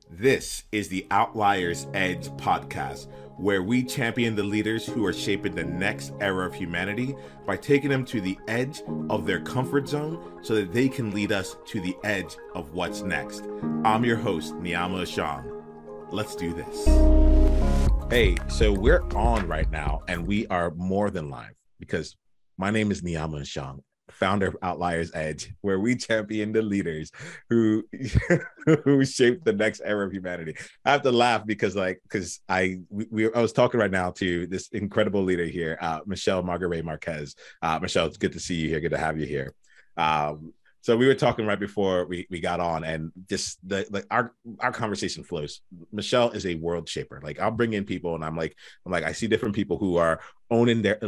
This is the Outliers Edge podcast, where we champion the leaders who are shaping the next era of humanity by taking them to the edge of their comfort zone so that they can lead us to the edge of what's next. I'm your host, Niiamah Ashong. Let's do this. Hey, so we're on right now, and we are more than live because my name is Niiamah Ashong, founder of Outliers Edge, where we champion the leaders who who shape the next era of humanity. I have to laugh because I was talking right now to this incredible leader here, Margaret Marques. Michelle, it's good to see you here. Good to have you here. So we were talking right before we got on, and just our conversation flows. Michelle is a world shaper. Like, I'll bring in people, and I'm like, I see different people who are owning their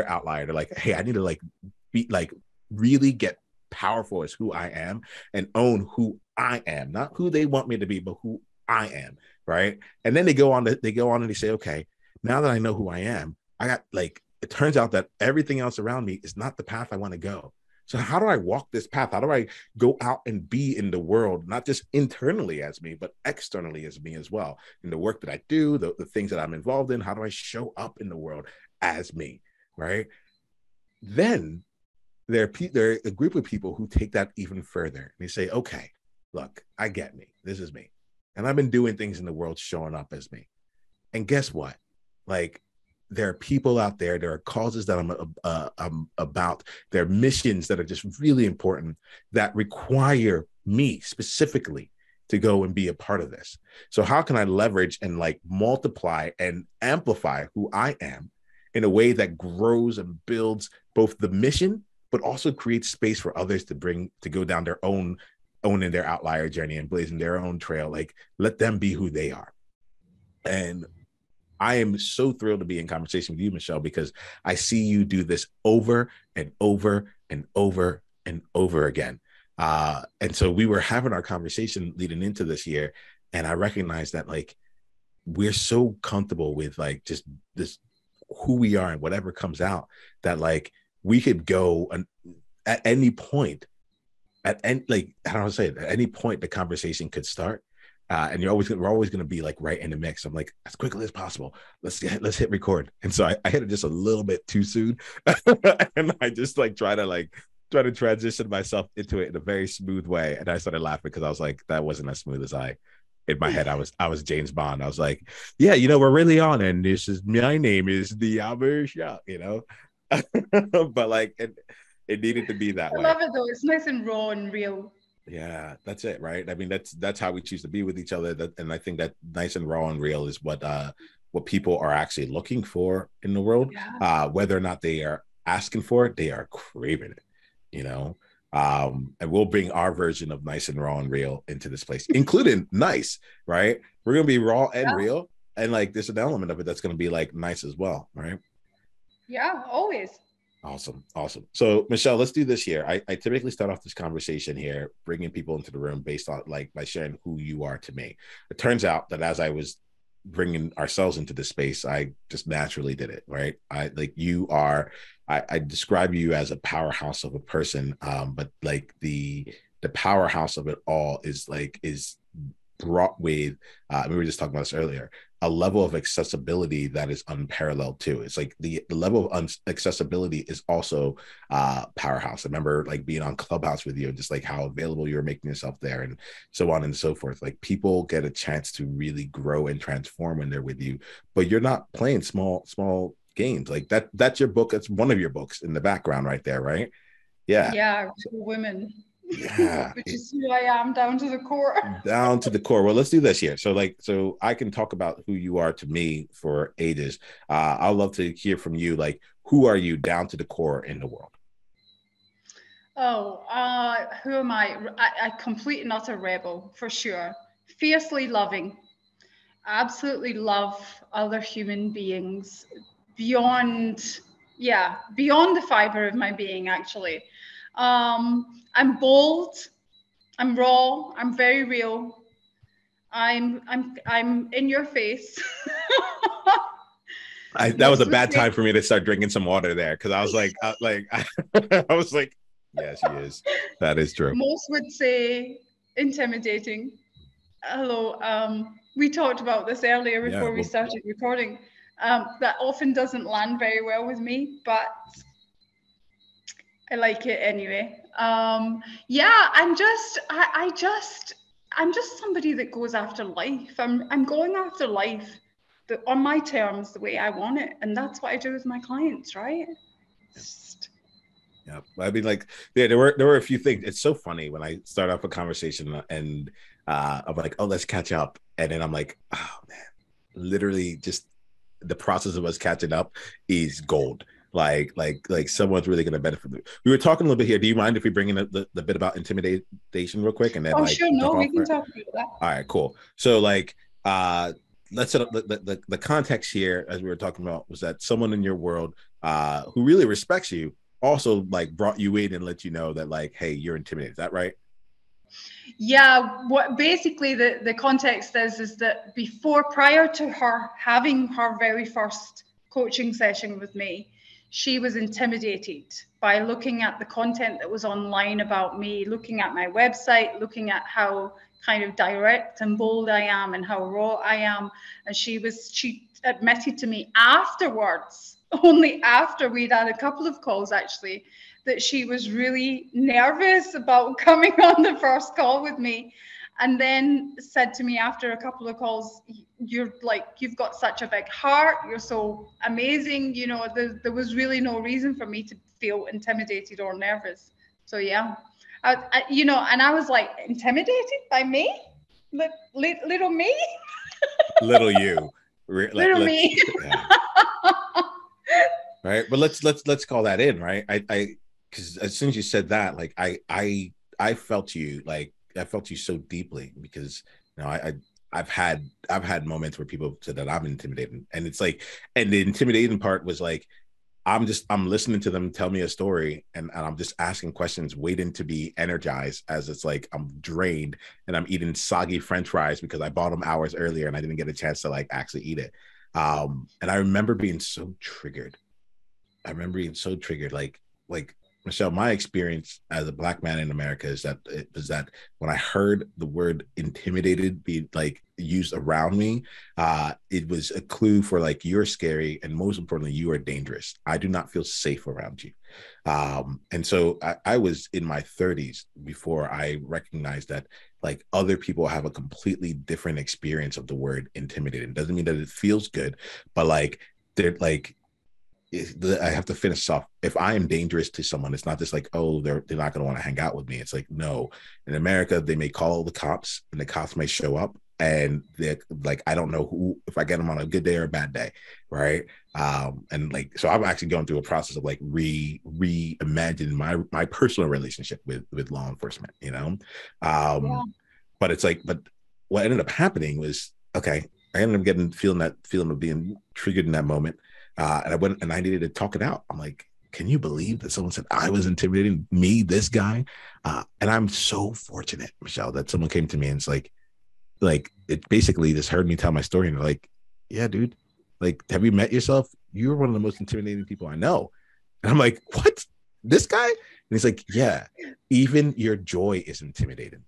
outlier. They're like, hey, I need to be really get powerful as who I am and own who I am, not who they want me to be, but who I am, right? And then they go on and they say, okay, now that I know who I am, it turns out that everything else around me is not the path I want to go. So how do I walk this path? How do I go out and be in the world, not just internally as me, but externally as me as well? In the work that I do, the things that I'm involved in, how do I show up in the world as me, right? Then there are a group of people who take that even further. And they say, okay, look, I get me. This is me. And I've been doing things in the world showing up as me. And guess what? There are people out there, there are causes that I'm about, there are missions that are just really important that require me specifically to go and be a part of this. So how can I leverage and multiply and amplify who I am in a way that grows and builds both the mission, but also creates space for others to go down their own, owning their outlier journey and blazing their own trail. Let them be who they are. And I am so thrilled to be in conversation with you, Michelle, because I see you do this over and over and over and over again. And so we were having our conversation leading into this year, and I recognized that we're so comfortable with just this, who we are and whatever comes out, that we could go at any point, at any point the conversation could start. And we're always going to be right in the mix. I'm as quickly as possible, let's hit record. And so I hit it just a little bit too soon. And I just try to transition myself into it in a very smooth way. And I started laughing because I was that wasn't as smooth as in my head. I was James Bond. I was yeah, we're really on. And my name is Niiamah Ashong, but it needed to be that way. I love it though. It's nice and raw and real. Yeah, that's it, right? I mean, that's how we choose to be with each other. And I think that nice and raw and real is what people are actually looking for in the world. Yeah. Whether or not they are asking for it, they are craving it, and we'll bring our version of nice and raw and real into this place, including nice, right? We're going to be raw and real. And there's an element of it that's going to be nice as well, right? Yeah, always. Awesome. So Michelle, let's do this here. I typically start off this conversation here, bringing people into the room based on by sharing who you are to me. It turns out that as I was bringing ourselves into this space, I just naturally did it, right? I describe you as a powerhouse of a person, but the powerhouse of it all is brought with, we were just talking about this earlier, a level of accessibility that is unparalleled too. It's the level of accessibility is also powerhouse. I remember being on Clubhouse with you, just how available you were making yourself there and so on and so forth. People get a chance to really grow and transform when they're with you, but you're not playing small games. That's your book. That's one of your books in the background right there, right? Yeah, women. Yeah. Which is who I am down to the core. Down to the core. Well, let's do this here. So I can talk about who you are to me for ages. I'd love to hear from you. Who are you down to the core in the world? Oh, who am I? I complete and utter rebel, for sure. Fiercely loving. Absolutely love other human beings beyond the fiber of my being, actually. I'm bold, I'm raw, I'm very real. I'm in your face. That was a bad time for me to start drinking some water there, because I was I was yes, he is. That is true. Most would say intimidating. Hello. We talked about this earlier Yeah, before we well, started recording. That often doesn't land very well with me, but I like it anyway. Yeah, I'm just somebody that goes after life. I'm going after life on my terms, the way I want it, and that's what I do with my clients, right? Just- yeah. I mean, like, yeah, there were a few things. It's so funny when I start off a conversation and I'm like, oh, let's catch up, and then I'm like, oh man, literally just the process of us catching up is gold. Like someone's really going to benefit from it. We were talking a little bit here. Do you mind if we bring in the bit about intimidation real quick and then Oh, like sure, no, jump we off can there? talk about that. All right, cool. So like let's set up the context here as we were talking about was that someone in your world who really respects you also like brought you in and let you know that like, hey, you're intimidated. Is that right? Yeah, what basically the context is that prior to her having her very first coaching session with me, she was intimidated by looking at the content that was online about me, looking at my website, looking at how kind of direct and bold I am and how raw I am. And she admitted to me afterwards, only after we'd had a couple of calls actually, that she was really nervous about coming on the first call with me, and then said to me after a couple of calls, you've got such a big heart, you're so amazing, there was really no reason for me to feel intimidated or nervous. So yeah, and I was like, intimidated by me? Little me? Little you. Little Let's me. yeah. Right. But let's call that in, right? I because as soon as you said that, like I felt you, like I felt you so deeply because I've had moments where people said that I'm intimidating, and it's like, and the intimidating part was like I'm listening to them tell me a story, and I'm just asking questions, waiting to be energized, as it's like I'm drained and I'm eating soggy French fries because I bought them hours earlier and I didn't get a chance to like actually eat it. And I remember being so triggered. I remember being so triggered. Like Michelle, my experience as a Black man in America is that it was that when I heard the word intimidated be like used around me, it was a clue for like you're scary, and most importantly, you are dangerous. I do not feel safe around you. And so I was in my 30s before I recognized that like other people have a completely different experience of the word intimidated. It doesn't mean that it feels good, but like they're like I have to finish off. If I am dangerous to someone, it's not just like, oh, they're not going to want to hang out with me. It's like, no. In America, they may call the cops, and the cops may show up, and they're like, I don't know who, if I get them on a good day or a bad day, right? And like, so I'm actually going through a process of like reimagining my personal relationship with law enforcement, Yeah. but it's like, but what ended up happening was, okay, I ended up feeling that feeling of being triggered in that moment. And I went and I needed to talk it out. I'm like, can you believe that someone said I was intimidating me, this guy? And I'm so fortunate, Michelle, that someone came to me and it's like it basically just heard me tell my story and they're like, yeah, dude, like, have you met yourself? You're one of the most intimidating people I know. And I'm like, what? This guy? And he's like, yeah, even your joy is intimidating.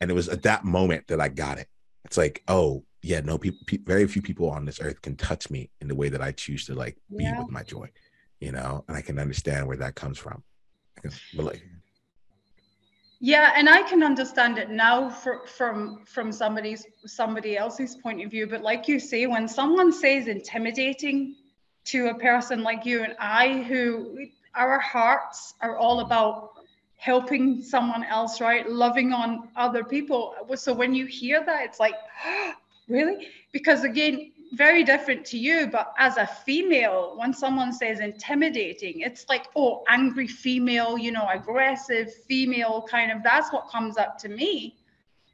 And it was at that moment that I got it. It's like, oh, yeah, no, very few people on this earth can touch me in the way that I choose to like be Yeah. with my joy, and I can understand where that comes from. I can relate. Yeah, and I can understand it now from somebody else's point of view. But like you say, when someone says intimidating to a person like you and I, who our hearts are all about helping someone else, right? Loving on other people. So when you hear that, it's like, really? Because again, very different to you, but as a female, when someone says intimidating, it's like, oh, angry female, aggressive female kind of, that's what comes up to me.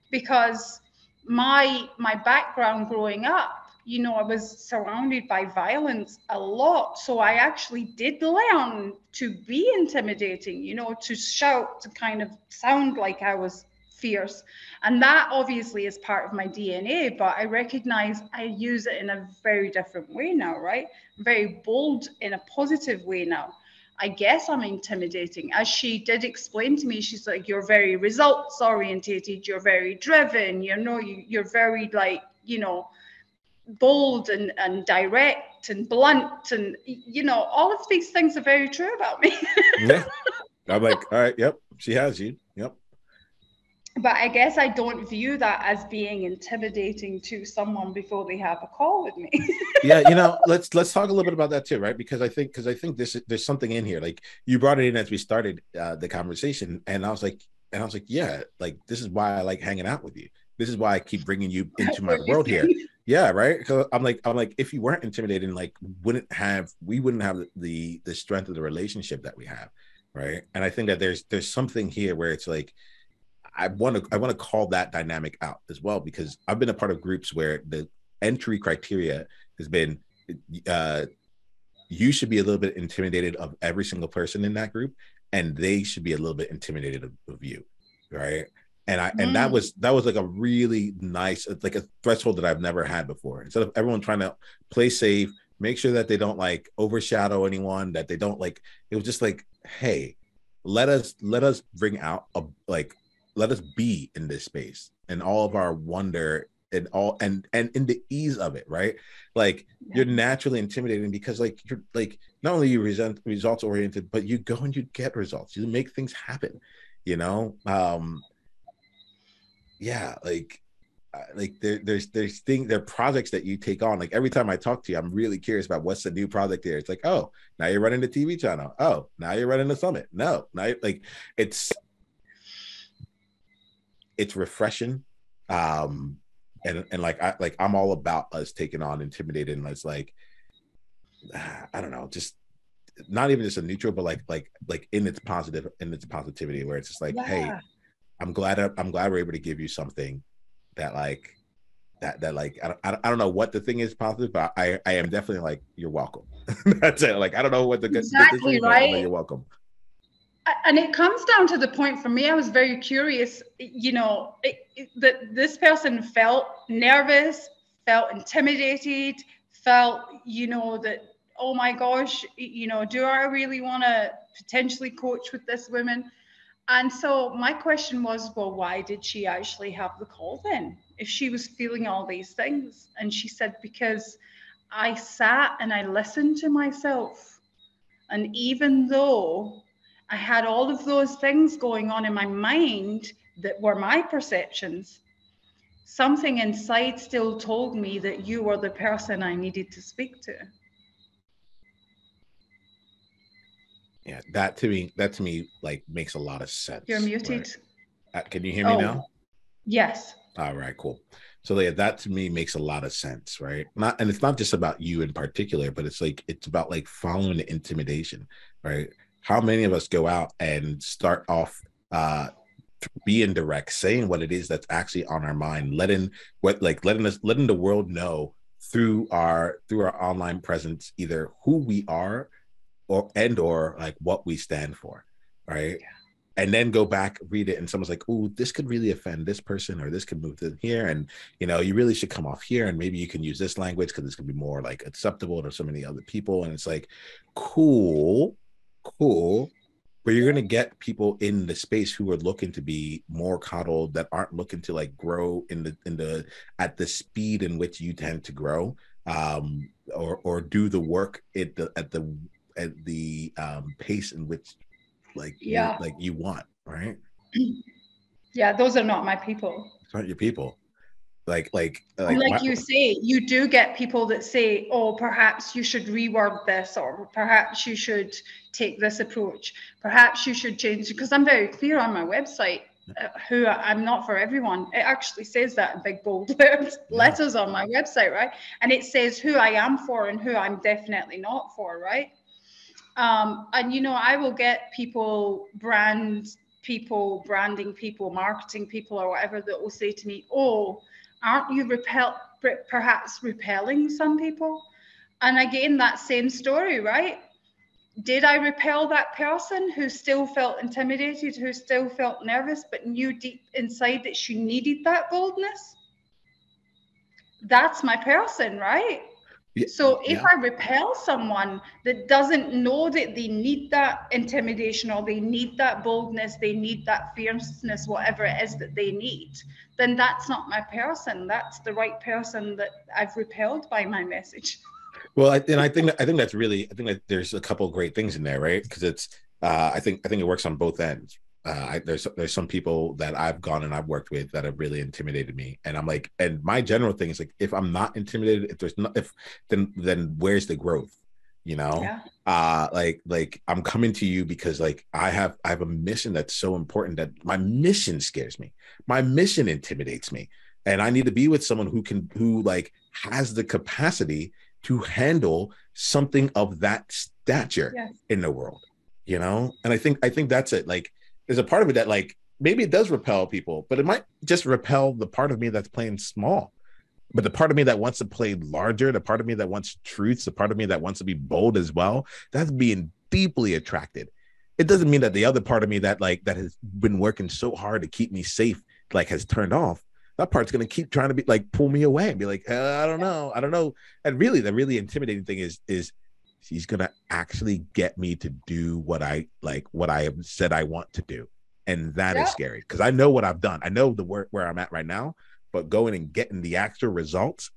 Because my background growing up, I was surrounded by violence a lot. So I actually did learn to be intimidating, to shout, to kind of sound like I was fierce. And that obviously is part of my DNA, but I recognize I use it in a very different way now, right? Very bold in a positive way now. I guess I'm intimidating. As she did explain to me, she's like, you're very results orientated, you're very driven, you're very like, bold and direct and blunt, and all of these things are very true about me. Yeah. I'm like, all right, yep, she has you. Yep. But I guess I don't view that as being intimidating to someone before they have a call with me. Yeah, let's talk a little bit about that too, right? Because I think there's something in here. Like, you brought it in as we started the conversation, and I was like, yeah, like, this is why I like hanging out with you. This is why I keep bringing you into my world here. Yeah, right. Because I'm like, if you weren't intimidating, like, we wouldn't have the strength of the relationship that we have, right? And I think that there's something here where it's like, I want to call that dynamic out as well, because I've been a part of groups where the entry criteria has been, you should be a little bit intimidated of every single person in that group, and they should be a little bit intimidated of you, right? And that was like a really nice, like a threshold that I've never had before. Instead of everyone trying to play safe, make sure that they don't like overshadow anyone, that they don't like, it was just like, hey, let us bring out let us be in this space and all of our wonder and all and in the ease of it, right? Like, you're naturally intimidating because like, you're like, not only you results oriented, but you go and you get results, you make things happen, yeah, like there's things, there are projects that you take on. Like, every time I talk to you, I'm really curious about what's the new project here. It's like, oh, now you're running the TV channel. Oh, now you're running the summit. No, now like, it's refreshing. And I'm all about us taking on intimidated, and it's like, I don't know, just not even just a neutral, but like in its positivity, where it's just like, hey, I'm glad we're able to give you something that like that like, I don't know what the thing is positive, but I am definitely like, you're welcome. That's it. Like, I don't know what the exactly good right. But you're welcome. And it comes down to the point for me, I was very curious, that this person felt nervous, felt intimidated, felt, that, oh my gosh, do I really want to potentially coach with this woman? And so my question was, well, why did she actually have the call then, if she was feeling all these things? And she said, because I sat and I listened to myself. And even though I had all of those things going on in my mind that were my perceptions, something inside still told me that you were the person I needed to speak to. Yeah, that to me like makes a lot of sense. You're muted. Right? Can you hear me now? Yes. All right, cool. So yeah, that to me makes a lot of sense, right? And it's not just about you in particular, but it's about like following the intimidation, right? How many of us go out and start off being direct, saying what it is that's actually on our mind, letting the world know through our online presence, either who we are or like what we stand for, right? Yeah. And then go back, read it, and someone's like, "Oh, this could really offend this person, or this could move to here, and you really should come off here, and maybe you can use this language because it's gonna be more like acceptable to so many other people." And it's like, cool, but you're gonna get people in the space who are looking to be more coddled, that aren't looking to like grow in the at the speed in which you tend to grow, or do the work at the pace in which you want, right? Yeah, those are not my people. It's not your people. Like you say, you do get people that say, oh, perhaps you should reword this, or perhaps you should take this approach, perhaps you should change, because I'm very clear on my website who I'm not for everyone. It actually says that in big bold letters on my website, right? And it says who I am for and who I'm definitely not for, right? And I will get people, branding people, marketing people, or whatever, that will say to me, oh, aren't you perhaps repelling some people? And again, that same story, right? Did I repel that person who still felt intimidated, who still felt nervous, but knew deep inside that she needed that boldness? That's my person, right? So if I repel someone that doesn't know that they need that intimidation, or they need that boldness, they need that fierceness, whatever it is that they need, then that's not my person. That's the right person that I've repelled by my message. Well, I think that there's a couple of great things in there, right? Because it's I think it works on both ends. There's some people that I've gone and I've worked with that have really intimidated me, and I'm like, and my general thing is like, if I'm not intimidated, if there's not, if then where's the growth, you know? Yeah. Like I'm coming to you because like I have a mission that's so important that my mission scares me, my mission intimidates me, and I need to be with someone who like has the capacity to handle something of that stature in the world, you know? And I think that's it. Like, there's a part of it that like maybe it does repel people, but it might just repel the part of me that's playing small. But the part of me that wants to play larger, the part of me that wants truths, the part of me that wants to be bold as well, that's being deeply attracted. It doesn't mean that the other part of me that has been working so hard to keep me safe, like, has turned off. That part's going to keep trying to be like, pull me away and be like, I don't know. And really, the really intimidating thing is she's going to actually get me to do what I have said I want to do. And that is scary because I know what I've done. I know the work where I'm at right now, but going and getting the actual results,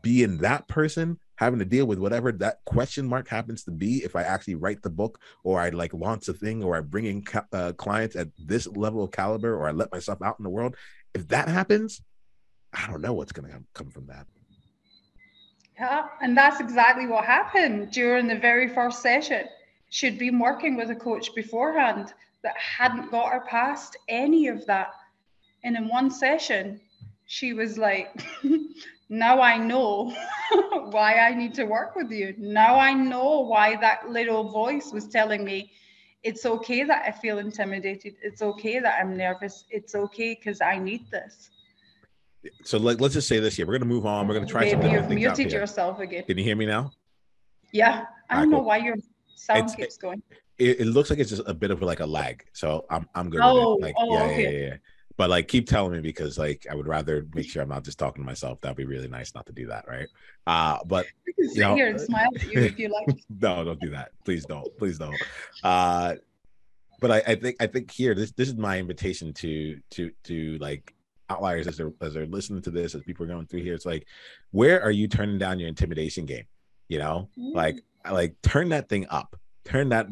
being that person, having to deal with whatever that question mark happens to be, if I actually write the book, or I like launch a thing, or I bring in clients at this level of caliber, or I let myself out in the world, if that happens, I don't know what's going to come from that. Yeah, and that's exactly what happened during the very first session. She'd been working with a coach beforehand that hadn't got her past any of that. And in one session, she was like, now I know why I need to work with you. Now I know why that little voice was telling me it's okay that I feel intimidated. It's okay that I'm nervous. It's okay because I need this. So let's just say this here. We're going to move on. We're going to try some different things out here. You've muted yourself again. Can you hear me now? Yeah. I don't know why your sound keeps going. It looks like it's just a bit of like a lag. So I'm good with it. Like, yeah. But like, keep telling me, because like I would rather make sure I'm not just talking to myself. That'd be really nice not to do that, right? But you can sit here and smile at you if you like. No, don't do that. Please don't. But I think here, this is my invitation to like outliers as they're listening to this, as people are going through here. It's like, where are you turning down your intimidation game? You know, like turn that thing up. Turn that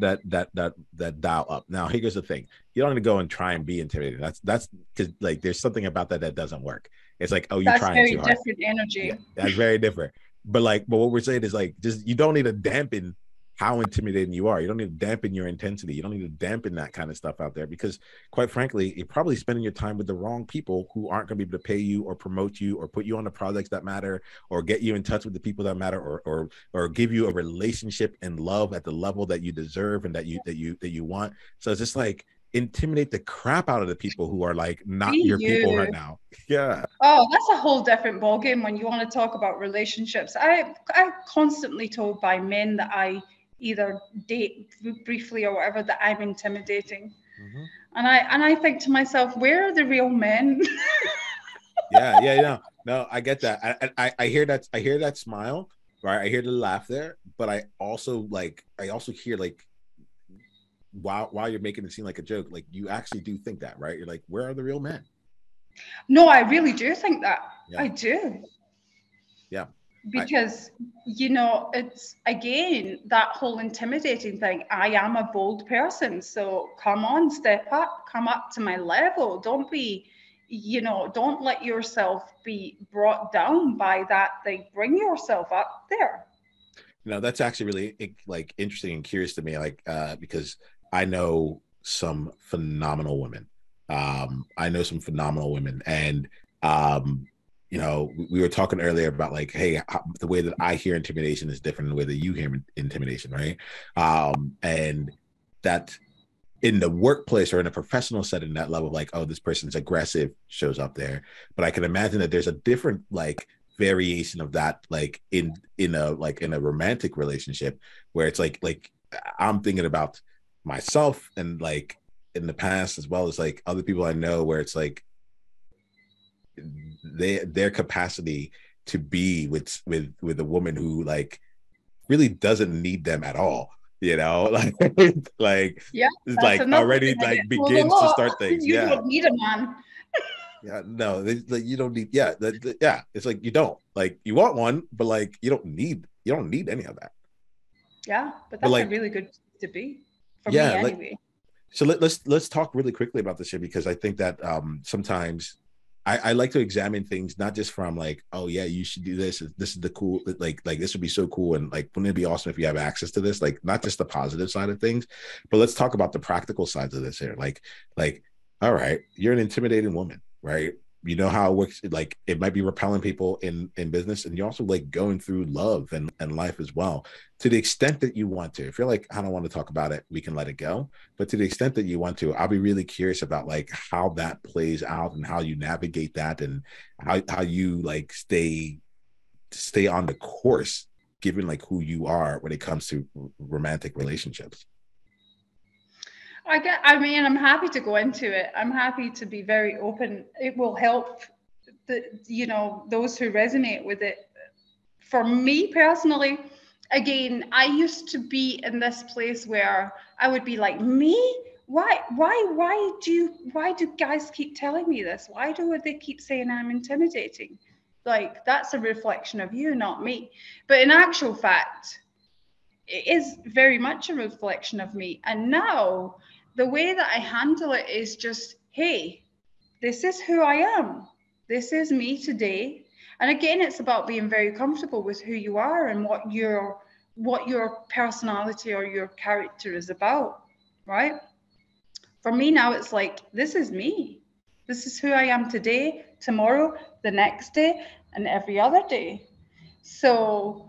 dial up. Now, here's the thing: you don't need to go and try and be intimidating. That's because like there's something about that doesn't work. It's like, oh, you're trying too hard. That's very different energy. Yeah, that's very different. But what we're saying is like, just, you don't need to dampen how intimidating you are. You don't need to dampen your intensity. You don't need to dampen that kind of stuff out there, because quite frankly, you're probably spending your time with the wrong people who aren't going to be able to pay you or promote you or put you on the projects that matter or get you in touch with the people that matter or give you a relationship and love at the level that you deserve and that you want. So it's just like, intimidate the crap out of the people who are like not your people right now. Yeah. Oh, that's a whole different ballgame when you want to talk about relationships. I'm constantly told by men that I either date briefly or whatever that I'm intimidating. Mm-hmm. And I think to myself, where are the real men? Yeah. No, I get that. I hear that smile, right? I hear the laugh there, but I also hear like, while you're making it seem like a joke, like you actually do think that, right? You're like, where are the real men? No, I really do think that. Yeah. I do. Yeah. Because, it's, again, that whole intimidating thing. I am a bold person. So come on, step up, come up to my level. Don't be, don't let yourself be brought down by that thing. Bring yourself up there. That's actually really like interesting and curious to me, like, because I know some phenomenal women. And, we were talking earlier about like, hey, the way that I hear intimidation is different than the way that you hear intimidation, right? And that in the workplace or in a professional setting, that level of like, oh, this person's aggressive shows up there. But I can imagine that there's a different like variation of that, like in a romantic relationship, where it's like I'm thinking about myself and like in the past, as well as like other people I know, where it's like their capacity to be with a woman who like really doesn't need them at all, you know, like Yeah, it's that's like another already thing I like get told a begins to lot. start things. You Yeah. don't need a man. Yeah, no, like, you don't need. Yeah, yeah, it's like you don't like you want one, but like you don't need any of that. Yeah, but But that's a like, really good to be for me yeah, like anyway. so let's talk really quickly about this here because I think that sometimes I like to examine things not just from like, oh yeah, you should do this. This is the cool like this would be so cool and like wouldn't it be awesome if you have access to this? Like not just the positive side of things, but let's talk about the practical sides of this here. Like all right, you're an intimidating woman, right? You know how it works. Like it might be repelling people in business, and you're also like going through love and life as well. To the extent that you want to, if you're like, I don't want to talk about it, we can let it go. But to the extent that you want to, I'll be really curious about like how that plays out and how you navigate that and how you like stay on the course given like who you are when it comes to romantic relationships. I mean, I'm happy to go into it. I'm happy to be very open. It will help those who resonate with it. For me personally, again, I used to be in this place where I would be like, me? Why do guys keep telling me this? Why do they keep saying I'm intimidating? Like, that's a reflection of you, not me. But in actual fact, it is very much a reflection of me. And now the way that I handle it is just, hey, this is who I am. This is me today. And again, it's about being very comfortable with who you are and what your personality or your character is about, right? For me now, it's like, this is me. This is who I am today, tomorrow, the next day, and every other day. So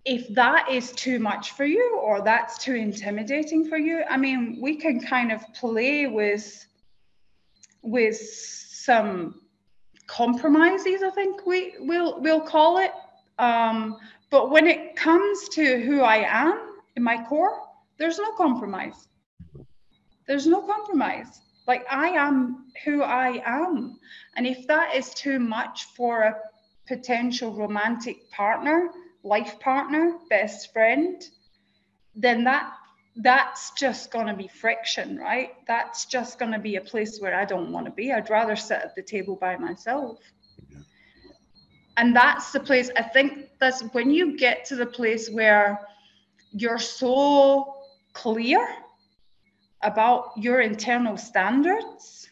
if that is too much for you or that's too intimidating for you, I mean, we can kind of play with some compromises, I think we'll call it. But when it comes to who I am in my core, there's no compromise. There's no compromise. Like, I am who I am. And if that is too much for a potential romantic partner, life partner, best friend, then that's just going to be friction, right? That's just going to be a place where I don't want to be. I'd rather sit at the table by myself. Yeah. And that's the place, I think that's when you get to the place where you're so clear about your internal standards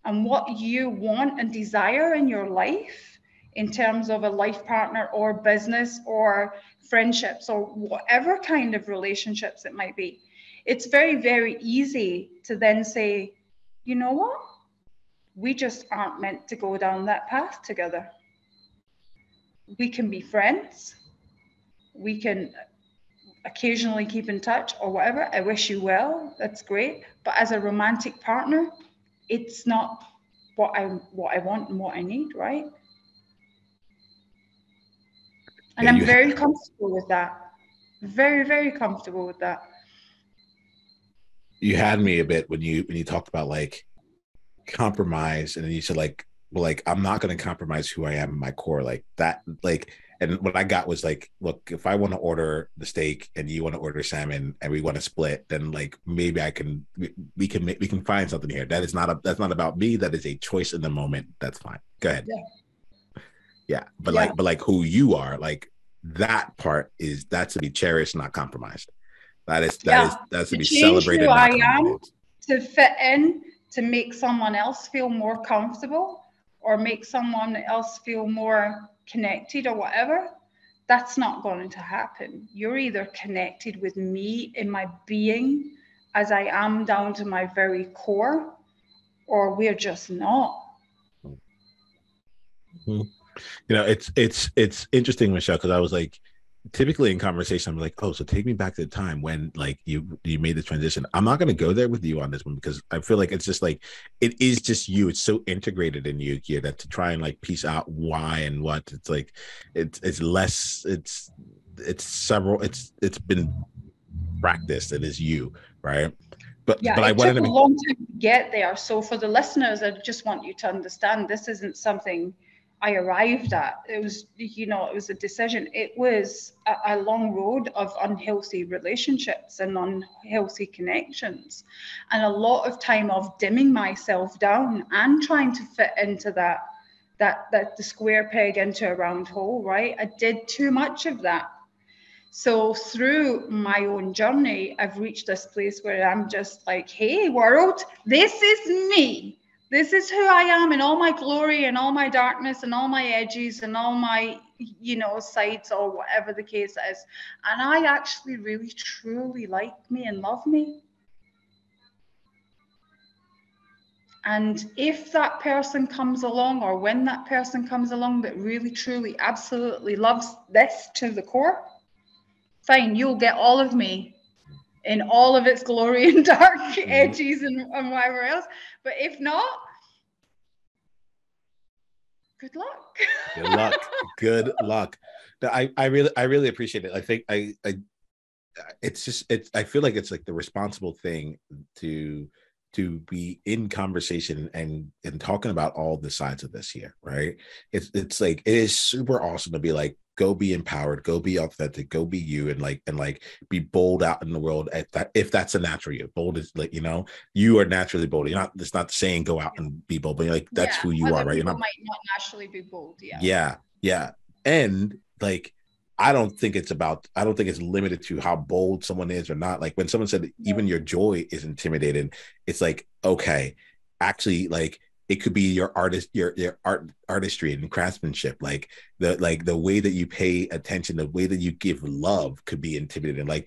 and what you want and desire in your life in terms of a life partner or business or friendships or whatever kind of relationships it might be. It's very, very easy to then say, you know what? We just aren't meant to go down that path together. We can be friends. We can occasionally keep in touch or whatever. I wish you well. That's great. But as a romantic partner, it's not what I want and what I need, right? And I'm very comfortable with that. Very, very comfortable with that. You had me a bit when you talked about like compromise, and then you said like, well, like I'm not going to compromise who I am in my core, like that, like. And what I got was like, look, if I want to order the steak and you want to order salmon and we want to split, then like maybe we can find something here. That's not about me. That is a choice in the moment. That's fine. Go ahead. Yeah. But like who you are, like that part that's to be cherished, not compromised. That's to be celebrated. Who I am to fit in, to make someone else feel more comfortable or make someone else feel more connected or whatever, that's not going to happen. You're either connected with me in my being as I am down to my very core, or we're just not. You know, it's interesting, Michelle, because I was like, typically in conversation, I'm like, oh, so take me back to the time when like you made the transition. I'm not going to go there with you on this one because I feel like it's just like, it is just you. It's so integrated in you here that to try and like piece out why and what, it's like, it's been practiced and is you, right? But it took a long time to get there. So for the listeners, I just want you to understand this isn't something I arrived at. It was, you know, it was a decision. It was a long road of unhealthy relationships and unhealthy connections, and a lot of time of dimming myself down and trying to fit into that the square peg into a round hole, right? I did too much of that. So through my own journey, I've reached this place where I'm just like, hey, world, this is me. This is who I am in all my glory and all my darkness and all my edges and all my, you know, sides or whatever the case is. And I actually really, truly like me and love me. And if that person comes along, or when that person comes along that really, truly, absolutely loves this to the core, fine, you'll get all of me in all of its glory and dark edges and whatever else. But if not, good luck. Good luck. Good luck. I really appreciate it. I think I feel like it's like the responsible thing to be in conversation and talking about all the sides of this here, right? It's like, it is super awesome to be like, go be empowered, go be authentic, go be you, and like be bold out in the world if that's a natural you. Bold is like, you know, you are naturally bold. You're not, it's not saying go out and be bold, but you're like, that's who you are, right? People might not naturally be bold. Yeah. And like, I don't think it's limited to how bold someone is or not. Like when someone said even your joy is intimidating, it's like, okay, actually, like it could be your artistry and craftsmanship. Like the way that you pay attention, the way that you give love could be intimidating. We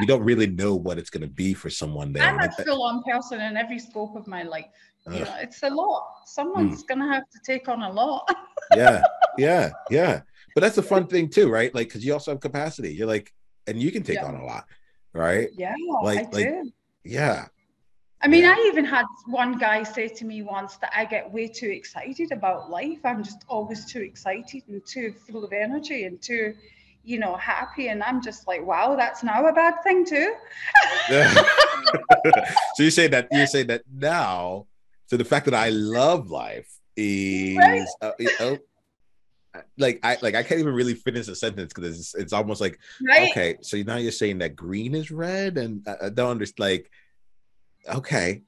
don't really know what it's going to be for someone there. I'm a full-on person in every scope of my life. You know, it's a lot. Someone's going to have to take on a lot. Yeah. But that's a fun thing too, right? Like, because you also have capacity. You're like, and you can take on a lot, right? Yeah, I do. Yeah. I mean, I even had one guy say to me once that I get way too excited about life. I'm just always too excited and too full of energy and too, you know, happy. And I'm just like, wow, that's now a bad thing too. So you say that now. So the fact that I love life is I can't even really finish a sentence because it's almost like, okay, so now you're saying that green is red, and I don't understand. Like, okay,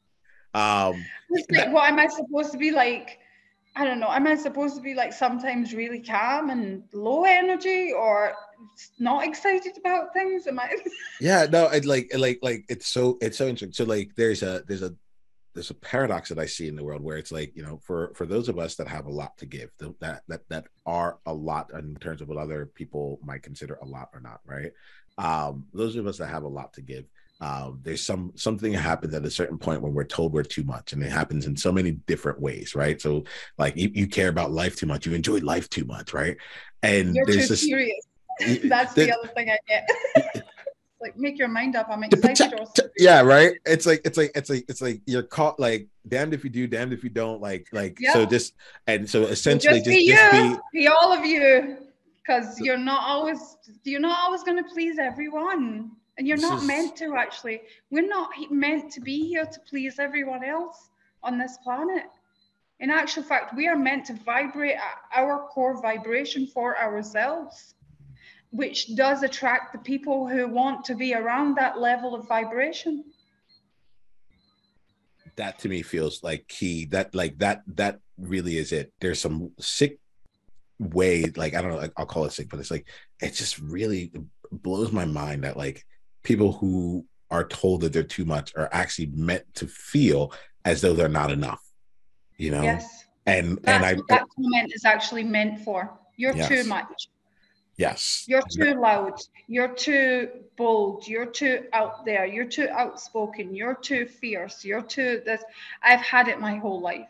what am I supposed to be like? I don't know. Am I supposed to be like sometimes really calm and low energy, or not excited about things? Am I? Yeah, no, it's so interesting. So like, there's a paradox that I see in the world where it's like, you know, for those of us that have a lot to give, that are a lot in terms of what other people might consider a lot or not, right? Those of us that have a lot to give, there's something happens at a certain point when we're told we're too much, and it happens in so many different ways, right? So like, you care about life too much, you enjoy life too much, right? And you're too serious. That's the other thing I get. Like, make your mind up. I'm excited. Yeah, right. It's like you're caught, like, damned if you do, damned if you don't. So just, and so essentially just be all of you, because you're not always going to please everyone, and you're not meant to. Actually, we're not meant to be here to please everyone else on this planet. In actual fact, we are meant to vibrate at our core vibration for ourselves, which does attract the people who want to be around that level of vibration. That to me feels like key. That really is it. There's some sick way, like, I don't know, like, I'll call it sick, but it's like, it just really blows my mind that like people who are told that they're too much are actually meant to feel as though they're not enough, you know? Yes. And that comment is actually meant for, you're too much. Yes. You're too loud. You're too bold. You're too out there. You're too outspoken. You're too fierce. You're too this. I've had it my whole life.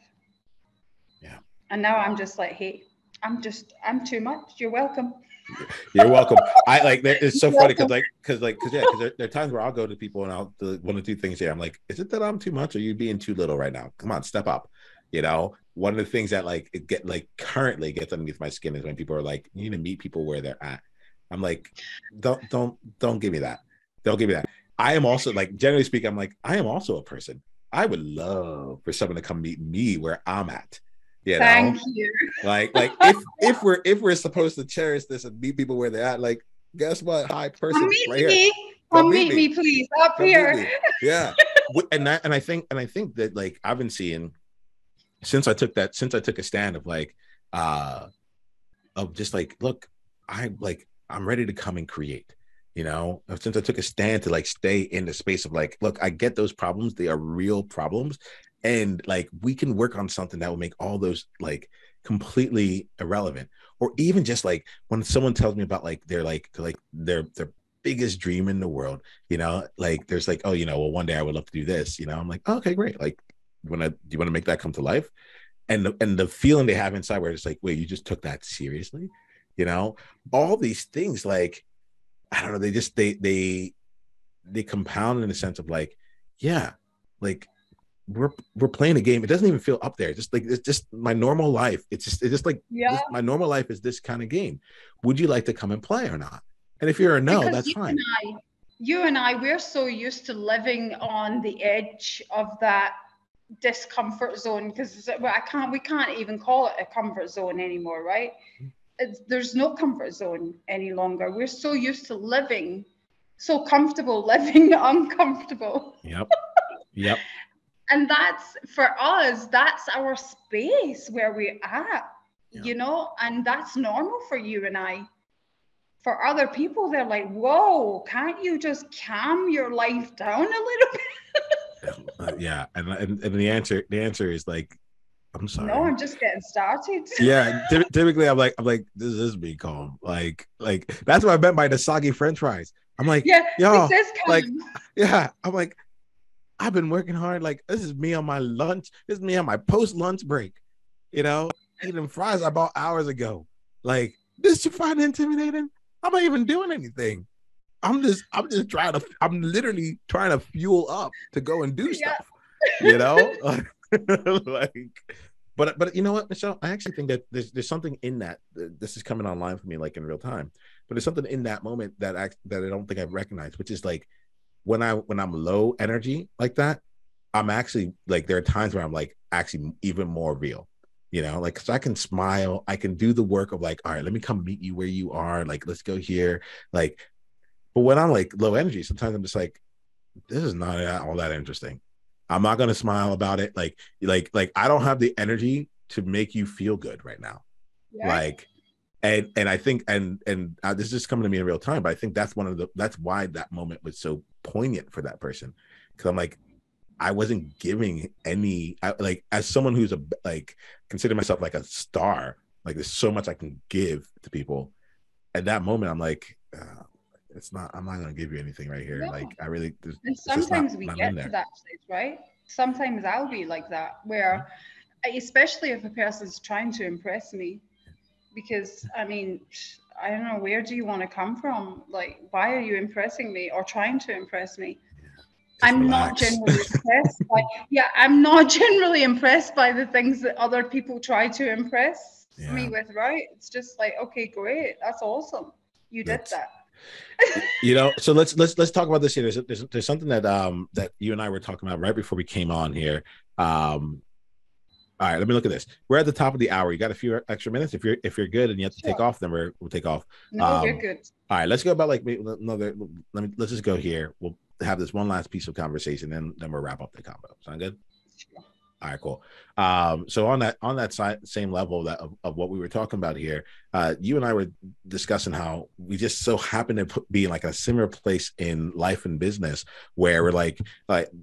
Yeah. And now I'm just like, hey, I'm too much. You're welcome. You're welcome. It's so funny because there are times where I'll go to people and I'll do one or two things here. I'm like, is it that I'm too much, or are you being too little right now? Come on, step up. You know, one of the things that currently gets underneath my skin is when people are like, you need to meet people where they're at. I'm like, don't give me that. Don't give me that. I am also, like, generally speaking, I'm like, I am also a person. I would love for someone to come meet me where I'm at. You know, Thank you. like if we're supposed to cherish this and meet people where they're at, like guess what? Hi, Come person, meet right here. me. Come Come meet meet me. me, please, up Come meet here. me. Yeah. And I think that like I've been seeing since I took a stand of like of just like, look, I'm ready to come and create, you know, since I took a stand to like stay in the space of like, look, I get those problems, they are real problems, and like we can work on something that will make all those like completely irrelevant. Or even just like when someone tells me about like their biggest dream in the world, you know, like there's like, oh, you know, well, one day I would love to do this, you know. I'm like, oh, okay, great, like do you want to make that come to life? And the feeling they have inside where it's like, wait, you just took that seriously, you know. All these things, like, I don't know, they compound in the sense of like, yeah, like we're playing a game. It doesn't even feel up there. Just like, it's just my normal life. It's just like Yeah. this, my normal life is this kind of game. Would you like to come and play or not? And if you're a no, Because that's fine. you and I, we're so used to living on the edge of that discomfort zone, because we can't even call it a comfort zone anymore, right? There's no comfort zone any longer. We're so used to living, so comfortable living uncomfortable. Yep. Yep. And that's, for us, that's our space where we're at, Yep. you know, and that's normal for you and I. For other people, they're like, whoa, can't you just calm your life down a little bit? Yeah. And the answer is like, I'm sorry. No, I'm just getting started. Yeah, typically I'm like, this is being calm. Like that's what I meant by the soggy French fries. I'm like, Yeah, yo, this is like, yeah. I'm like, I've been working hard. Like, this is me on my lunch. This is me on my post lunch break. You know, eating fries I bought hours ago. Like, this you find intimidating? I'm not even doing anything. I'm literally trying to fuel up to go and do stuff. You know, like. But you know what, Michelle? I actually think that there's something in that. This is coming online for me like in real time. But there's something in that moment that I don't think I've recognized, which is like when I'm low energy like that, I'm actually like, there are times where I'm like actually even more real. You know, like, so I can smile, I can do the work of like, all right, let me come meet you where you are. Like, let's go here. Like, but when I'm like low energy, sometimes I'm just like, this is not all that interesting. I'm not gonna smile about it. Like I don't have the energy to make you feel good right now. Yeah. Like, and I think and this is just coming to me in real time, but I think that's that's why that moment was so poignant for that person, because I'm like, I wasn't giving any, like, as someone who's like consider myself like a star. Like, there's so much I can give to people. At that moment, I'm like, I'm not going to give you anything right here. No. Like, I really, and sometimes we get to that place, right? Sometimes I'll be like that, where, especially if a person's trying to impress me, because I mean, I don't know, where do you want to come from? Like, why are you impressing me or trying to impress me? I'm not generally impressed by, I'm not generally impressed by the things that other people try to impress me with, right? It's just like, okay, great, that's awesome, you did that. You know, so let's talk about this here. There's something that that you and I were talking about right before we came on here. All right, let me look at this. We're at the top of the hour. You got a few extra minutes. If you're good and you have to take off, then we'll take off. No, you're good. All right, let's go about like another. Let's just go here. We'll have this one last piece of conversation, then we'll wrap up the combo. Sound good? Sure. All right, cool. So on that same level of what we were talking about here, you and I were discussing how we just so happen to be in like a similar place in life and business where we're like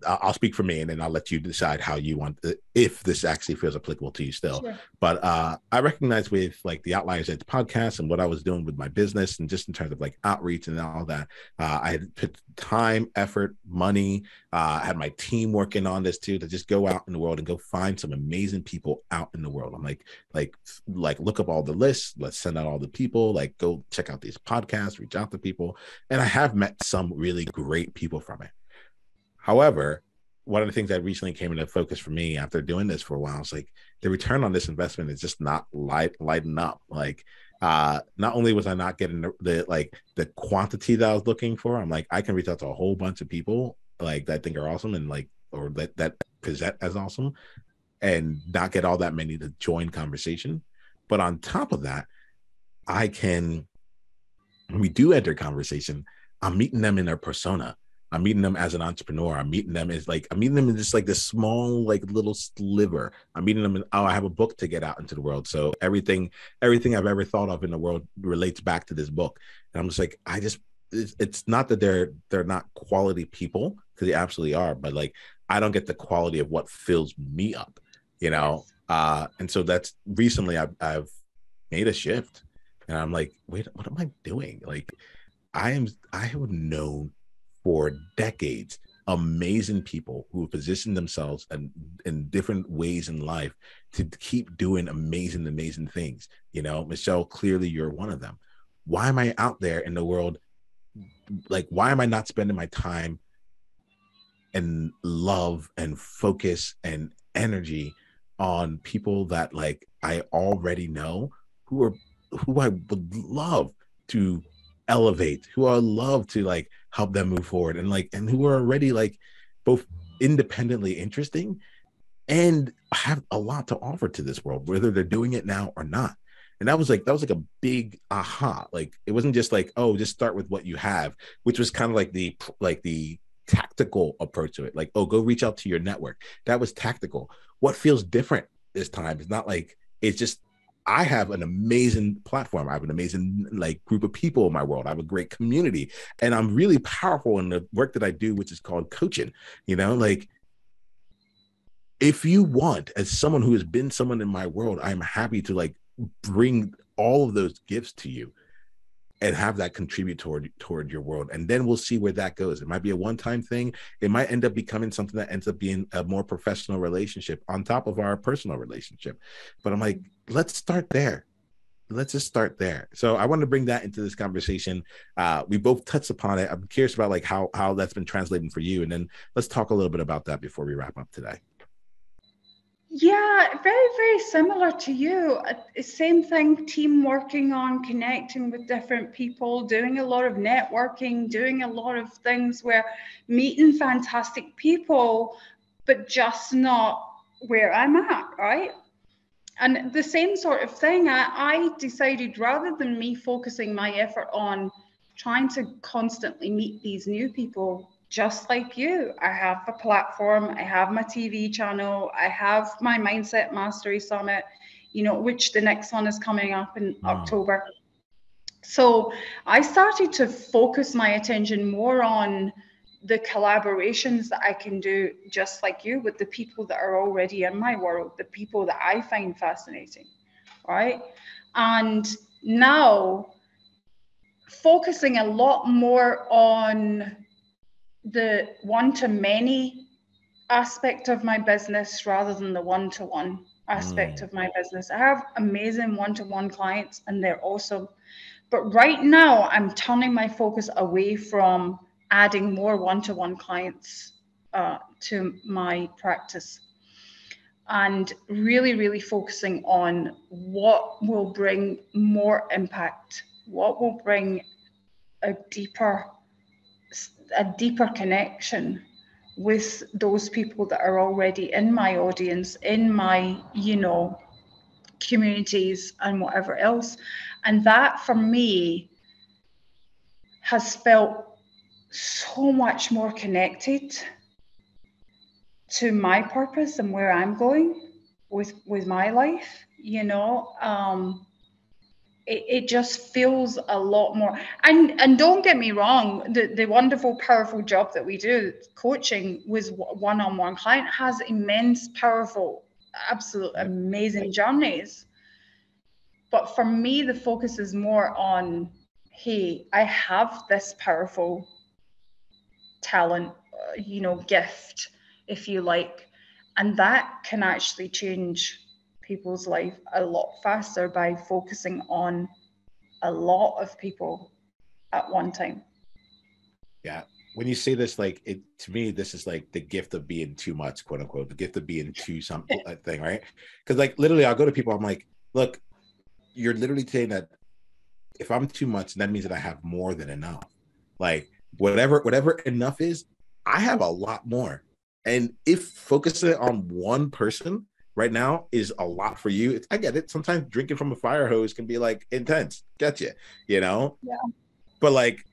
I'll speak for me and then I'll let you decide how you want, if this actually feels applicable to you still. Sure. But I recognize with like the Outliers Edge podcast and what I was doing with my business and just in terms of like outreach and all that, I had put time, effort, money, had my team working on this too, to just go out in the world and go find some amazing people out in the world. I'm like look up all the lists, let's send out all the people, like go check out these podcasts, reach out to people. And I have met some really great people from it. However, one of the things that recently came into focus for me after doing this for a while is like the return on this investment is just not lighting up. Like not only was I not getting the quantity that I was looking for, I'm like, I can reach out to a whole bunch of people like that I think are awesome and like, or that present as awesome. and not get all that many to join conversation. But on top of that, when we do enter conversation, I'm meeting them in their persona. I'm meeting them as an entrepreneur. I'm meeting them in just like this small, like little sliver. I'm meeting them in, oh, I have a book to get out into the world. So everything I've ever thought of in the world relates back to this book. And I'm just like, it's not that they're not quality people, because they absolutely are, but like, I don't get the quality of what fills me up, you know? And so that's recently I've made a shift, and I'm like, wait, what am I doing? Like, I have known for decades amazing people who have positioned themselves in different ways in life to keep doing amazing things. You know, Michelle, clearly you're one of them. Why am I out there in the world? Like, why am I not spending my time and love and focus and energy on people that like I already know, who I would love to elevate, who I love to like help them move forward, and who are already like both independently interesting and have a lot to offer to this world, whether they're doing it now or not. And that was like a big aha. Like, it wasn't just like, oh, just start with what you have, which was kind of like the tactical approach to it. Like, oh, go reach out to your network. That was tactical. What feels different this time is not like, it's just, I have an amazing platform. I have an amazing like group of people in my world. I have a great community, and I'm really powerful in the work that I do, which is called coaching. You know, like, if you want, as someone who has been someone in my world, I'm happy to like bring all of those gifts to you and have that contribute toward your world. And then we'll see where that goes. It might be a one-time thing. It might end up becoming something that ends up being a more professional relationship on top of our personal relationship. But I'm like, let's start there. Let's just start there. So I want to bring that into this conversation. We both touched upon it. I'm curious about like how that's been translating for you. And then let's talk a little bit about that before we wrap up today. Yeah, very, very similar to you. Same thing, team working on connecting with different people, doing a lot of networking, doing a lot of things where meeting fantastic people, but just not where I'm at, right? And the same sort of thing, I decided, rather than me focusing my effort on trying to constantly meet these new people, just like you, I have a platform, I have my TV channel, I have my Mindset Mastery Summit, you know, which the next one is coming up in October. So I started to focus my attention more on the collaborations that I can do, just like you, with the people that are already in my world, the people that I find fascinating, right? And now focusing a lot more on the one-to-many aspect of my business rather than the one-to-one aspect of my business. I have amazing one-to-one clients and they're awesome. But right now I'm turning my focus away from adding more one-to-one clients to my practice, and really, really focusing on what will bring more impact, what will bring a deeper connection with those people that are already in my audience, in my, you know, communities and whatever else. And that for me has felt so much more connected to my purpose and where I'm going with my life, you know. It just feels a lot more, and don't get me wrong, the wonderful, powerful job that we do, coaching with one-on-one client, has immense, powerful, absolute amazing journeys. But for me, the focus is more on, hey, I have this powerful talent, you know, gift, if you like, and that can actually change people's life a lot faster by focusing on a lot of people at one time. Yeah. When you say this, like, it, to me, this is like the gift of being too much, quote unquote, the gift of being too something thing, right? Because like literally I'll go to people, I'm like, look, you're literally saying that if I'm too much, that means that I have more than enough. Like whatever enough is, I have a lot more. And if focusing on one person right now is a lot for you. I get it. Sometimes drinking from a fire hose can be like intense. Get you, you know? Yeah. But like,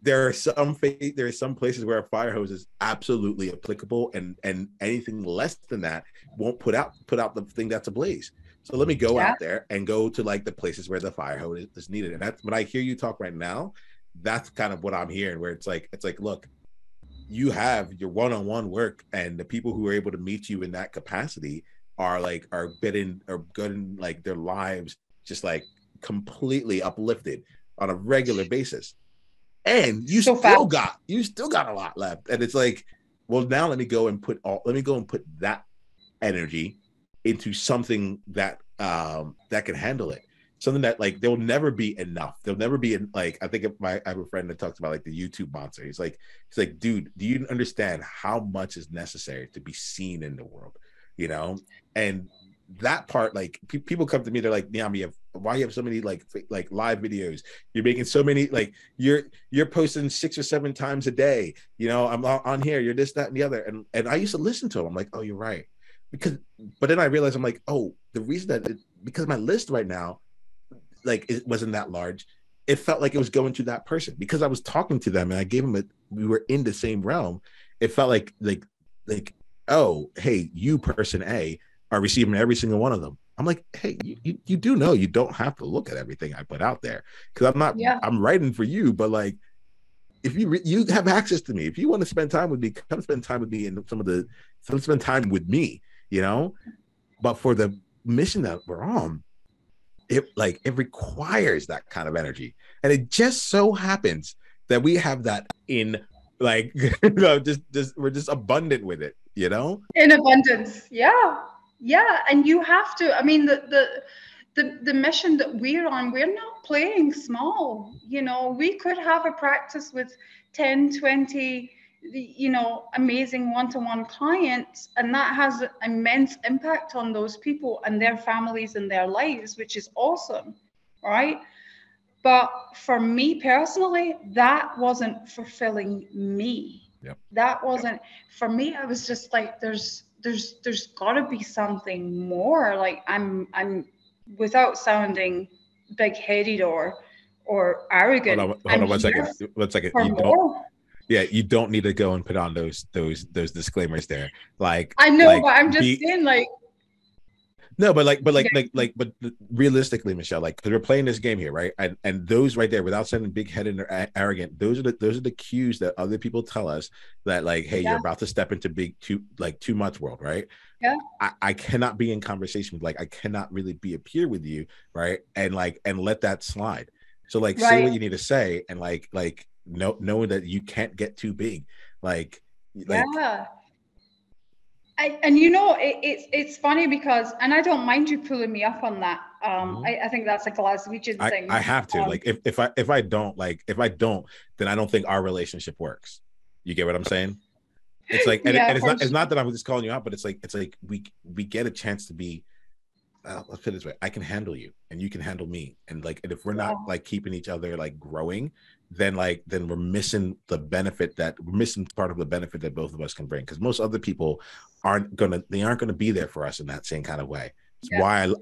there are some places where a fire hose is absolutely applicable, and anything less than that won't put out the thing that's ablaze. So let me go out there and go to like the places where the fire hose is needed. And that's when I hear you talk right now, that's kind of what I'm hearing, where it's like, look, you have your one-on-one work, and the people who are able to meet you in that capacity are getting like their lives just like completely uplifted on a regular basis. And you still got a lot left. And it's like, well, now let me go and put that energy into something that that can handle it. Something that like there'll never be enough. There'll never be like, I think I have a friend that talks about like the YouTube monster. He's like, dude, do you understand how much is necessary to be seen in the world? You know? And that part, like people come to me, they're like, Niiamah, why you have so many like live videos? You're making so many, like you're posting 6 or 7 times a day. You know, I'm on here, you're this, that, and the other. And I used to listen to them. I'm like, oh, you're right. But then I realized, I'm like, oh, the reason that because my list right now, like, it wasn't that large. It felt like it was going to that person because I was talking to them and I gave them we were in the same realm. It felt like, oh, hey, you person A are receiving every single one of them. I'm like, hey, you do know you don't have to look at everything I put out there, because I'm writing for you, but like, if you have access to me, if you want to spend time with me, come spend time with me, and spend time with me, you know. But for the mission that we're on, it requires that kind of energy, and it just so happens that we have that in like we're just abundant with it, you know, in abundance. And you have to, I mean, the mission that we're on, we're not playing small. You know, we could have a practice with 10, 20, you know, amazing one-to-one clients, and that has immense impact on those people and their families and their lives, which is awesome, right? But for me personally, that wasn't fulfilling me. Yep. That wasn't for me. I was just like, there's got to be something more. Like I'm without sounding big-headed or arrogant. Hold on 1 second. 1 second. You don't need to go and put on those disclaimers there. Like, I know, but I'm just saying, like. No, but realistically, Michelle, like, because we're playing this game here, right? And those right there, without sounding big-headed or arrogant, those are the cues that other people tell us that, like, hey, you're about to step into too much world, right? Yeah. I cannot be in conversation with, like, I cannot really be a peer with you, right? And let that slide. So like, say what you need to say, and like knowing that you can't get too big, yeah. And you know, it's funny because, and I don't mind you pulling me up on that. I think that's a Glaswegian thing. I have to, like, if I don't, then I don't think our relationship works. You get what I'm saying? It's like, and it's not that I'm just calling you out, but it's like we get a chance to be. Let's put it this way: I can handle you, and you can handle me, and if we're not like keeping each other like growing, then we're missing part of the benefit that both of us can bring. Because most other people aren't gonna be there for us in that same kind of way. It's why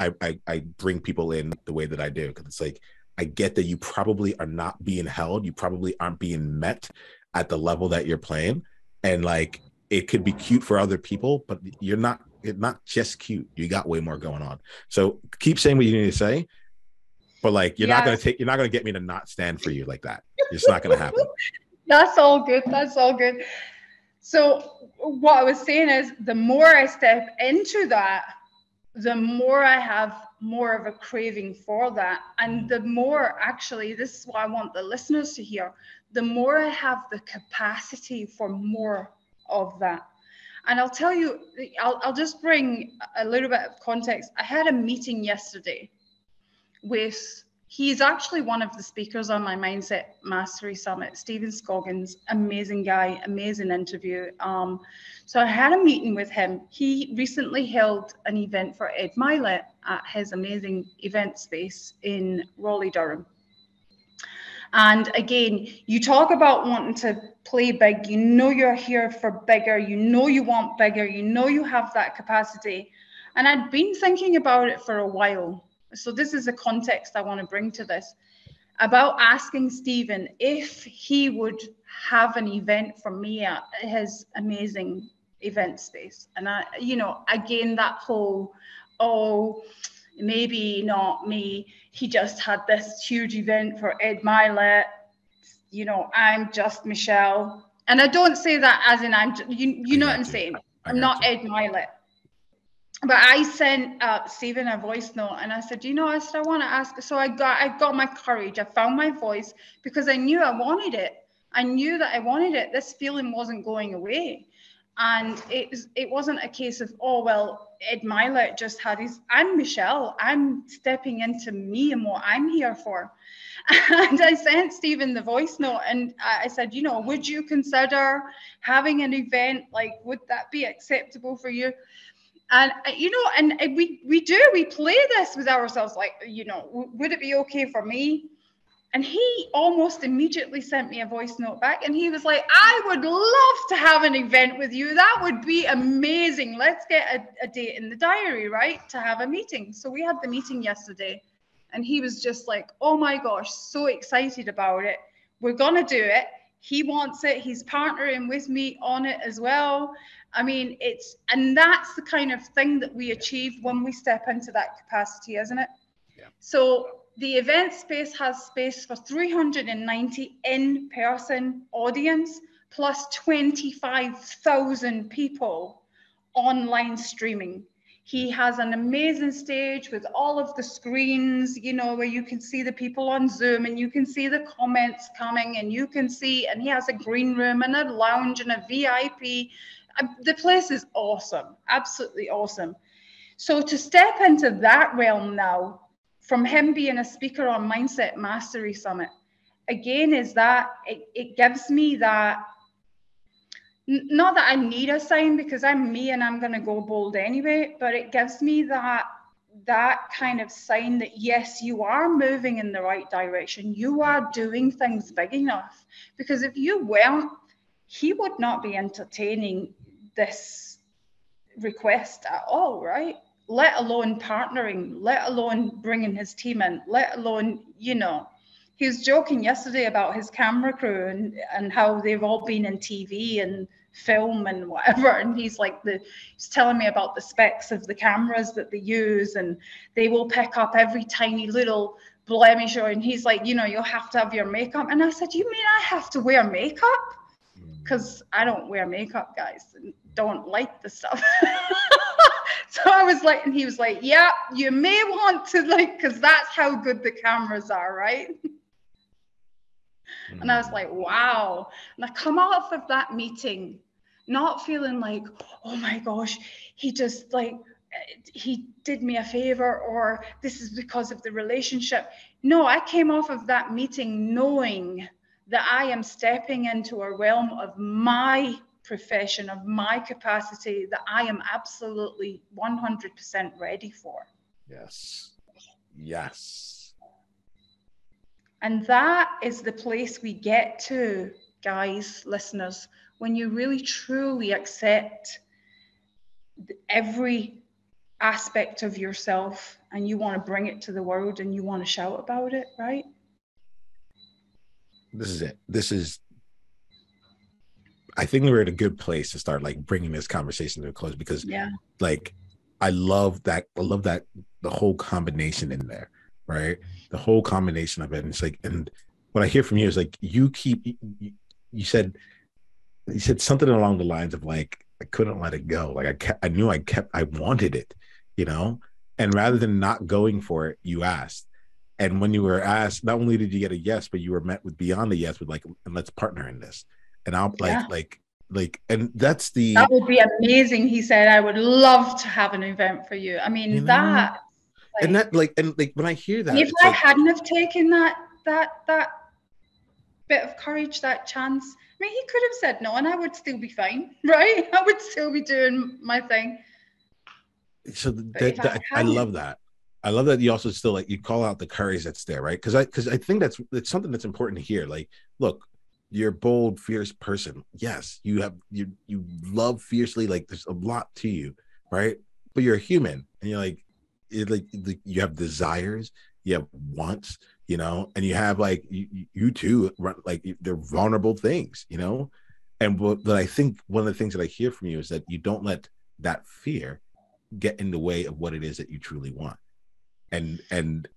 I bring people in the way that I do, because it's like, I get that you probably are not being held, you probably aren't being met at the level that you're playing, and like, it could be cute for other people, but it's not just cute. You got way more going on. So keep saying what you need to say, but like, you're not gonna get me to not stand for you like that. It's not gonna happen. That's all good. So what I was saying is, the more I step into that, the more I have more of a craving for that. And the more, actually, this is what I want the listeners to hear, the more I have the capacity for more of that. And I'll tell you, I'll just bring a little bit of context. I had a meeting yesterday with, he's actually one of the speakers on my Mindset Mastery Summit, Stephen Scoggins, amazing guy, amazing interview. So I had a meeting with him. He recently held an event for Ed Milet at his amazing event space in Raleigh, Durham. And again, you talk about wanting to play big, you're here for bigger, you want bigger, you have that capacity. And I'd been thinking about it for a while. So this is the context I want to bring to this, about asking Stephen if he would have an event for me at his amazing event space. And I, you know, again, that whole, oh, maybe not me. He just had this huge event for Ed Milet. You know, I'm just Michelle. And I don't say that as in you know what I'm saying? I'm not Ed Milet. But I sent Stephen a voice note and I said, you know, I want to ask. So I got my courage. I found my voice because I knew I wanted it. I knew that I wanted it. This feeling wasn't going away. And it wasn't a case of, oh, well, Ed Milet just had his, I'm Michelle. I'm stepping into me and what I'm here for. And I sent Stephen the voice note and I said, you know, would you consider having an event? Like, would that be acceptable for you? And, you know, and we play this with ourselves, like, you know, would it be okay for me? And he almost immediately sent me a voice note back and he was like, I would love to have an event with you. That would be amazing. Let's get a date in the diary, right? To have a meeting. So we had the meeting yesterday and he was just like, oh my gosh, so excited about it. We're going to do it. He wants it. He's partnering with me on it as well. I mean, and that's the kind of thing that we achieve when we step into that capacity, isn't it? Yeah. So the event space has space for 390 in-person audience, plus 25,000 people online streaming. He has an amazing stage with all of the screens, you know, where you can see the people on Zoom and you can see the comments coming and you can see, and he has a green room and a lounge and a VIP. The place is awesome, absolutely awesome. So to step into that realm now, from him being a speaker on Mindset Mastery Summit, again, is that it gives me that, not that I need a sign because I'm me and I'm going to go bold anyway, but it gives me that kind of sign that, yes, you are moving in the right direction. You are doing things big enough. Because if you weren't, he would not be entertaining this request at all, right? Let alone partnering, let alone bringing his team in, let alone, you know, he was joking yesterday about his camera crew and how they've all been in TV and film and whatever. And he's telling me about the specs of the cameras that they use, and they will pick up every tiny little blemish. And he's like, you know, you'll have to have your makeup. And I said, you mean I have to wear makeup? Because I don't wear makeup, guys, and don't like the stuff. So I was like, and he was like, yeah, you may want to, like, because that's how good the cameras are, right? And I was like, wow. And I come off of that meeting not feeling like, oh my gosh, he just like, he did me a favor, or this is because of the relationship. No, I came off of that meeting knowing that I am stepping into a realm of my profession, of my capacity, that I am absolutely 100% ready for. Yes. Yes. And that is the place we get to, guys, listeners, when you really truly accept every aspect of yourself and you want to bring it to the world and you want to shout about it, right? This is it. I think we're at a good place to start like bringing this conversation to a close, because like, I love that the whole combination in there, right? The whole combination of it. And it's like, and what I hear from you is like, you said something along the lines of like, I couldn't let it go. Like I wanted it, you know? And rather than not going for it, you asked. And when you were asked, not only did you get a yes, but you were met with beyond a yes with like, and let's partner in this. And I'll like, and that would be amazing. He said, I would love to have an event for you. I mean, you know? That, like, and that like, and like, when I hear that, if I hadn't have taken that bit of courage, that chance, I mean, he could have said no and I would still be fine, right? I would still be doing my thing. So I love that. I love that you also still like, you call out the courage that's there, right? Because I think that's something that's important to hear. Like, look, you're a bold, fierce person. Yes, you love fiercely. Like, there's a lot to you, right? but you're a human, and you're like, you have desires, you have wants, you know, and you have like you too, like they're vulnerable things, you know. And but I think one of the things that I hear from you is that you don't let that fear get in the way of what it is that you truly want. And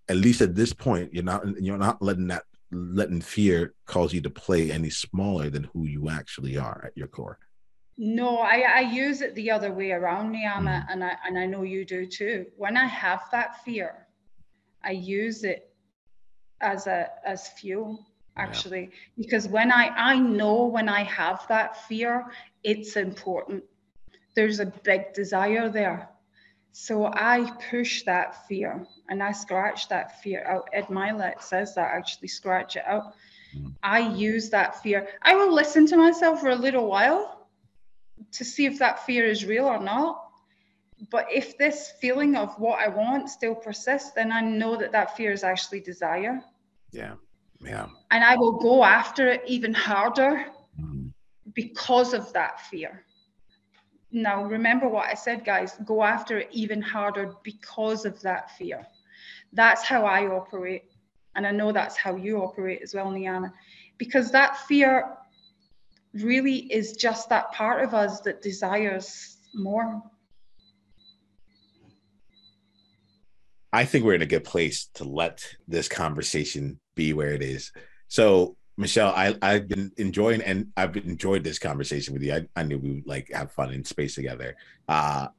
at least at this point, you're not letting fear cause you to play any smaller than who you actually are at your core. No, I use it the other way around, Niiamah, and I know you do too. When I have that fear, I use it as fuel, actually, because when I know when I have that fear, it's important. There's a big desire there. So I push that fear and I scratch that fear out. Ed Milet says that, actually, scratch it out. I use that fear. I will listen to myself for a little while to see if that fear is real or not. But if this feeling of what I want still persists, then I know that that fear is actually desire. Yeah. Yeah. And I will go after it even harder because of that fear. Now, remember what I said, guys, go after it even harder because of that fear. That's how I operate. And I know that's how you operate as well, Niiamah, because that fear really is just that part of us that desires more. I think we're in a good place to let this conversation be where it is. So, Michelle, I've been enjoying, and I've enjoyed this conversation with you. I knew we would like have fun in space together. I've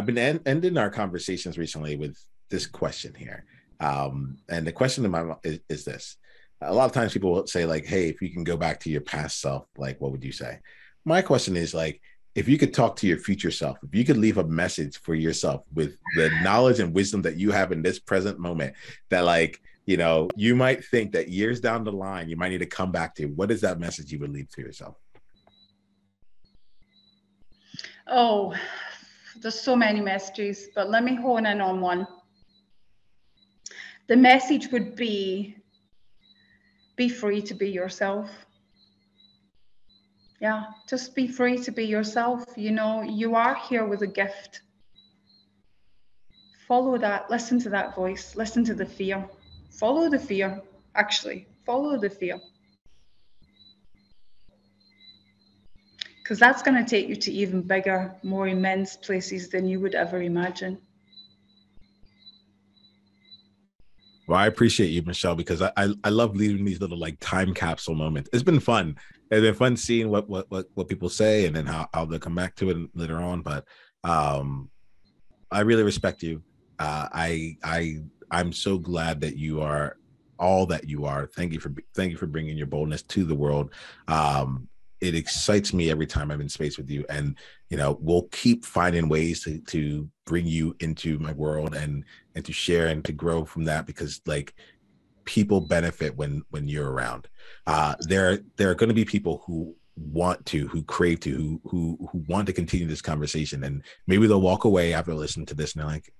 been ending our conversations recently with this question here. And the question in my mind is this. A lot of times people will say like, hey, if you can go back to your past self, like, what would you say? My question is like, if you could talk to your future self, if you could leave a message for yourself with the knowledge and wisdom that you have in this present moment, that like, you know, you might think that years down the line, you might need to come back to, what is that message you would leave to yourself? Oh, there's so many messages, but let me hone in on one. The message would be free to be yourself. Yeah, just be free to be yourself. You know, you are here with a gift. Follow that, listen to that voice, listen to the fear. Follow the fear, actually, follow the fear. Because that's going to take you to even bigger, more immense places than you would ever imagine. Well, I appreciate you, Michelle, because I love leaving these little like time capsule moments. It's been fun. It's been fun seeing what people say and then how they'll come back to it later on. But I really respect you. I'm so glad that you are all that you are. Thank you for bringing your boldness to the world. It excites me every time I'm in space with you, and you know we'll keep finding ways to bring you into my world and to share and to grow from that, because like people benefit when you're around. There are going to be people who want to, who crave to, who want to continue this conversation, and maybe they'll walk away after listening to this and they're like,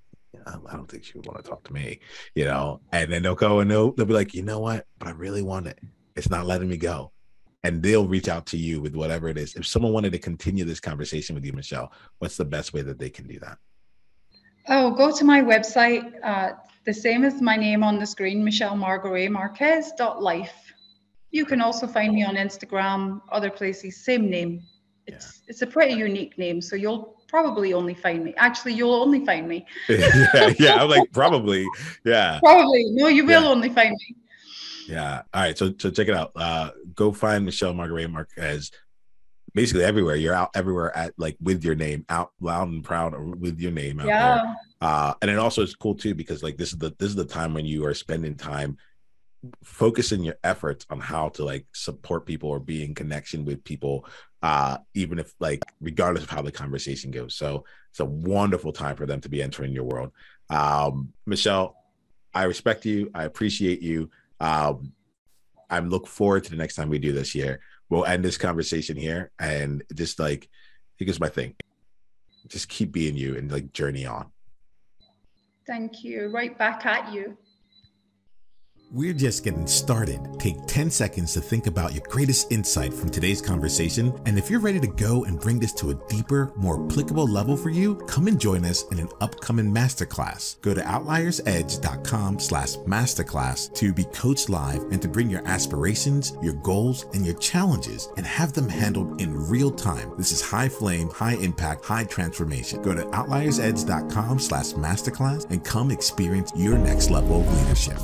I don't think she would want to talk to me, you know, and then they'll go and they'll be like, you know what, but I really want it. It's not letting me go. And they'll reach out to you with whatever it is. If someone wanted to continue this conversation with you, Michelle, what's the best way that they can do that? Oh, go to my website, the same as my name on the screen, Michelle Margaret, Marques.life. You can also find me on Instagram, other places, same name. It's a pretty unique name, so you'll probably only find me. Actually, you'll only find me. yeah, I'm like, probably. Yeah. Probably. No, you will only find me. Yeah. All right. So check it out. Go find Michelle Margaret Marques basically everywhere. You're out everywhere at like with your name out loud and proud, or with your name out there. And it also is cool too, because like this is the time when you are spending time focusing your efforts on how to like support people or be in connection with people, even if like regardless of how the conversation goes. So it's a wonderful time for them to be entering your world. Michelle, I respect you. I appreciate you. I'm looking forward to the next time we do this here. We'll end this conversation here, and just like, here's my thing. Just keep being you and like journey on. Thank you. Right back at you. We're just getting started. Take 10 seconds to think about your greatest insight from today's conversation. And if you're ready to go and bring this to a deeper, more applicable level for you, come and join us in an upcoming masterclass. Go to outliersedge.com/masterclass to be coached live and to bring your aspirations, your goals, and your challenges and have them handled in real time. This is high flame, high impact, high transformation. Go to outliersedge.com/masterclass and come experience your next level of leadership.